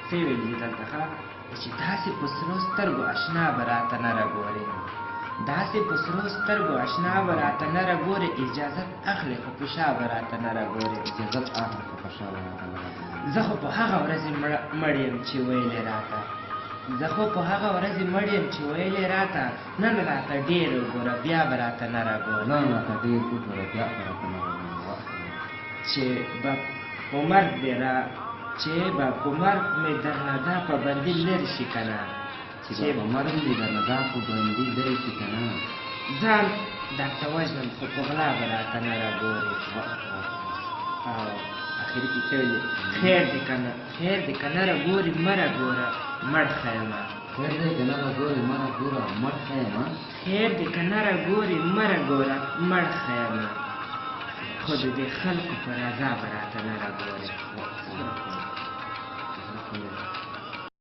څه ویل دي دلته ښه چې داسې په سرو سترګو اشنا به راته نه راګورې داسې په سرو سترګو اشنا به راته نه راګورې اجازت اخلې خو په شا به راته نه راګورې اجازت اخلې خو په شا به راته نه راګورې زه خو په هغه ورځې مړ یم چې ویلې راته زه خو په هغه ورځې مړ یم چې ویلې راته نن راته ډېر وګوره بیا به راته نه راګورې نن راته ډېر وګوره بیا به راته نه راګورې چې به په مرګ دې را چې به په مرګ مې درنه دا پابندي لرې شي که نه چې په مرګ مې درنه دا پابندي لرې شي که نه ځان درته وژنم خو په غلا به راته نه راګورې او اخري کې څه ویلي خیر دې که نه راګورې مه راګوره مړ ښیمه خیر دې که نه راګورې مه راګوره مړ ښیمه خیر دې که نه راګورې مه راګوره مړ ښیمه خو د دې خلکو په رضا به راته نه راګورې